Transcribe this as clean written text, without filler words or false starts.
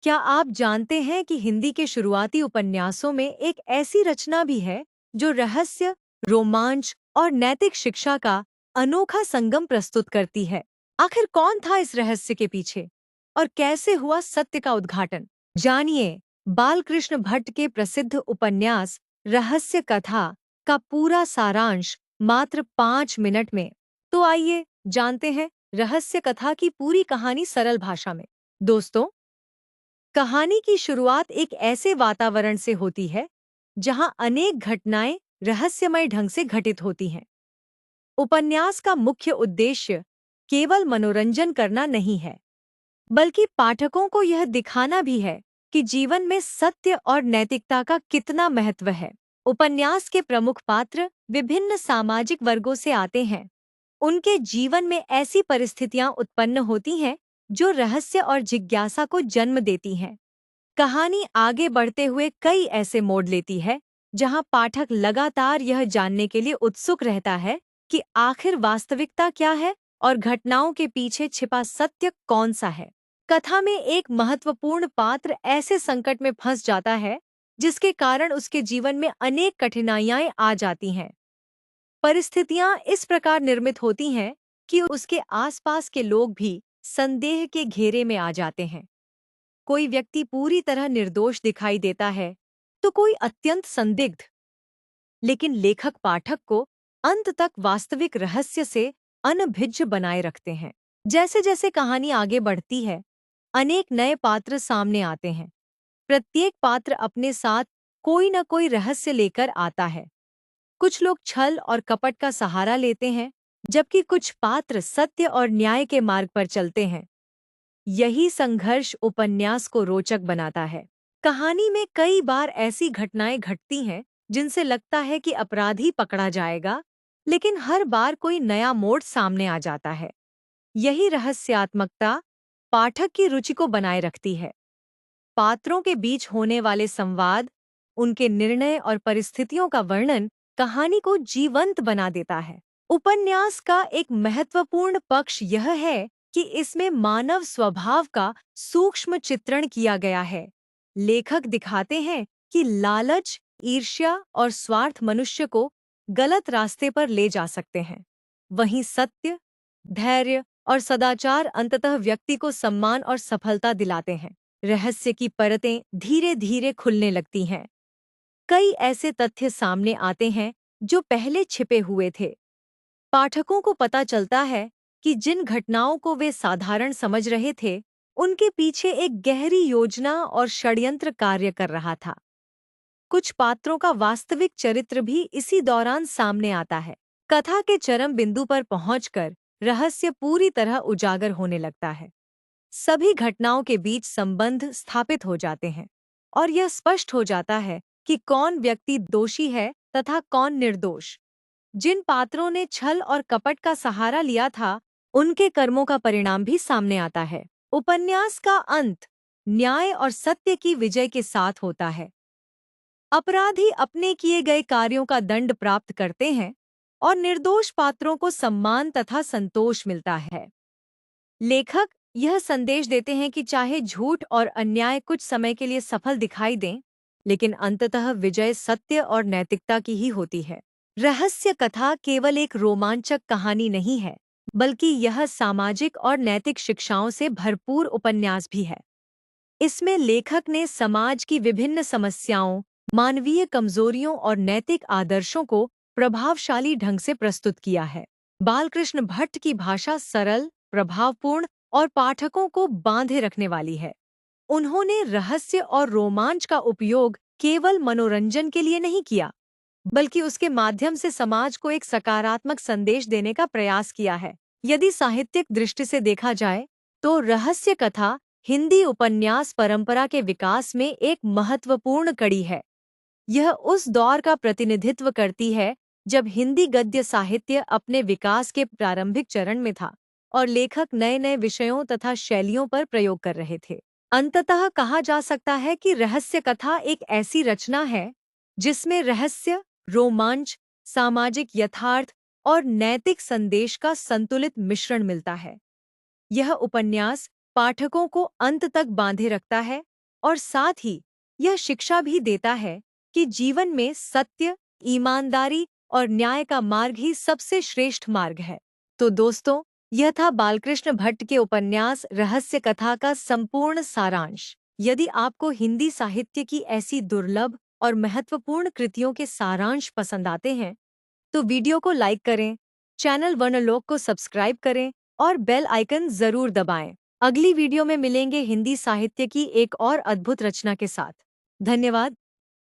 क्या आप जानते हैं कि हिंदी के शुरुआती उपन्यासों में एक ऐसी रचना भी है जो रहस्य, रोमांच और नैतिक शिक्षा का अनोखा संगम प्रस्तुत करती है? आखिर कौन था इस रहस्य के पीछे और कैसे हुआ सत्य का उद्घाटन? जानिए बालकृष्ण भट्ट के प्रसिद्ध उपन्यास रहस्य कथा का पूरा सारांश मात्र 5 मिनट में। तो आइए जानते हैं रहस्य कथा की पूरी कहानी सरल भाषा में। दोस्तों, कहानी की शुरुआत एक ऐसे वातावरण से होती है जहां अनेक घटनाएं रहस्यमय ढंग से घटित होती हैं। उपन्यास का मुख्य उद्देश्य केवल मनोरंजन करना नहीं है, बल्कि पाठकों को यह दिखाना भी है कि जीवन में सत्य और नैतिकता का कितना महत्व है। उपन्यास के प्रमुख पात्र विभिन्न सामाजिक वर्गों से आते हैं। उनके जीवन में ऐसी परिस्थितियां उत्पन्न होती हैं जो रहस्य और जिज्ञासा को जन्म देती हैं। कहानी आगे बढ़ते हुए कई ऐसे मोड़ लेती है जहां पाठक लगातार यह जानने के लिए उत्सुक रहता है कि आखिर वास्तविकता क्या है और घटनाओं के पीछे छिपा सत्य कौन सा है। कथा में एक महत्वपूर्ण पात्र ऐसे संकट में फंस जाता है जिसके कारण उसके जीवन में अनेक कठिनाइयां आ जाती हैं। परिस्थितियां इस प्रकार निर्मित होती हैं कि उसके आसपास के लोग भी संदेह के घेरे में आ जाते हैं। कोई व्यक्ति पूरी तरह निर्दोष दिखाई देता है तो कोई अत्यंत संदिग्ध, लेकिन लेखक पाठक को अंत तक वास्तविक रहस्य से अनभिज्ञ बनाए रखते हैं। जैसे जैसे कहानी आगे बढ़ती है, अनेक नए पात्र सामने आते हैं। प्रत्येक पात्र अपने साथ कोई न कोई रहस्य लेकर आता है। कुछ लोग छल और कपट का सहारा लेते हैं, जबकि कुछ पात्र सत्य और न्याय के मार्ग पर चलते हैं। यही संघर्ष उपन्यास को रोचक बनाता है। कहानी में कई बार ऐसी घटनाएं घटती हैं जिनसे लगता है कि अपराधी पकड़ा जाएगा, लेकिन हर बार कोई नया मोड़ सामने आ जाता है। यही रहस्यात्मकता पाठक की रुचि को बनाए रखती है। पात्रों के बीच होने वाले संवाद, उनके निर्णय और परिस्थितियों का वर्णन कहानी को जीवंत बना देता है। उपन्यास का एक महत्वपूर्ण पक्ष यह है कि इसमें मानव स्वभाव का सूक्ष्म चित्रण किया गया है। लेखक दिखाते हैं कि लालच, ईर्ष्या और स्वार्थ मनुष्य को गलत रास्ते पर ले जा सकते हैं। वहीं सत्य, धैर्य और सदाचार अंततः व्यक्ति को सम्मान और सफलता दिलाते हैं। रहस्य की परतें धीरे धीरे खुलने लगती हैं। कई ऐसे तथ्य सामने आते हैं जो पहले छिपे हुए थे। पाठकों को पता चलता है कि जिन घटनाओं को वे साधारण समझ रहे थे, उनके पीछे एक गहरी योजना और षड्यंत्र कार्य कर रहा था। कुछ पात्रों का वास्तविक चरित्र भी इसी दौरान सामने आता है। कथा के चरम बिंदु पर पहुंचकर रहस्य पूरी तरह उजागर होने लगता है। सभी घटनाओं के बीच संबंध स्थापित हो जाते हैं और यह स्पष्ट हो जाता है कि कौन व्यक्ति दोषी है तथा कौन निर्दोष। जिन पात्रों ने छल और कपट का सहारा लिया था, उनके कर्मों का परिणाम भी सामने आता है। उपन्यास का अंत न्याय और सत्य की विजय के साथ होता है। अपराधी अपने किए गए कार्यों का दंड प्राप्त करते हैं और निर्दोष पात्रों को सम्मान तथा संतोष मिलता है। लेखक यह संदेश देते हैं कि चाहे झूठ और अन्याय कुछ समय के लिए सफल दिखाई दें, लेकिन अंततः विजय सत्य और नैतिकता की ही होती है। रहस्य कथा केवल एक रोमांचक कहानी नहीं है, बल्कि यह सामाजिक और नैतिक शिक्षाओं से भरपूर उपन्यास भी है। इसमें लेखक ने समाज की विभिन्न समस्याओं, मानवीय कमजोरियों और नैतिक आदर्शों को प्रभावशाली ढंग से प्रस्तुत किया है। बालकृष्ण भट्ट की भाषा सरल, प्रभावपूर्ण और पाठकों को बांधे रखने वाली है। उन्होंने रहस्य और रोमांच का उपयोग केवल मनोरंजन के लिए नहीं किया, बल्कि उसके माध्यम से समाज को एक सकारात्मक संदेश देने का प्रयास किया है। यदि साहित्यिक दृष्टि से देखा जाए, तो रहस्य कथा हिंदी उपन्यास परंपरा के विकास में एक महत्वपूर्ण कड़ी है। यह उस दौर का प्रतिनिधित्व करती है जब हिंदी गद्य साहित्य अपने विकास के प्रारंभिक चरण में था और लेखक नए नए विषयों तथा शैलियों पर प्रयोग कर रहे थे। अंततः कहा जा सकता है कि रहस्य कथा एक ऐसी रचना है जिसमें रहस्य, रोमांच, सामाजिक यथार्थ और नैतिक संदेश का संतुलित मिश्रण मिलता है। यह उपन्यास पाठकों को अंत तक बांधे रखता है और साथ ही यह शिक्षा भी देता है कि जीवन में सत्य, ईमानदारी और न्याय का मार्ग ही सबसे श्रेष्ठ मार्ग है। तो दोस्तों, यह था बालकृष्ण भट्ट के उपन्यास रहस्य कथा का संपूर्ण सारांश। यदि आपको हिंदी साहित्य की ऐसी दुर्लभ और महत्वपूर्ण कृतियों के सारांश पसंद आते हैं, तो वीडियो को लाइक करें, चैनल वर्णलोक को सब्सक्राइब करें और बेल आइकन जरूर दबाएं। अगली वीडियो में मिलेंगे हिंदी साहित्य की एक और अद्भुत रचना के साथ। धन्यवाद।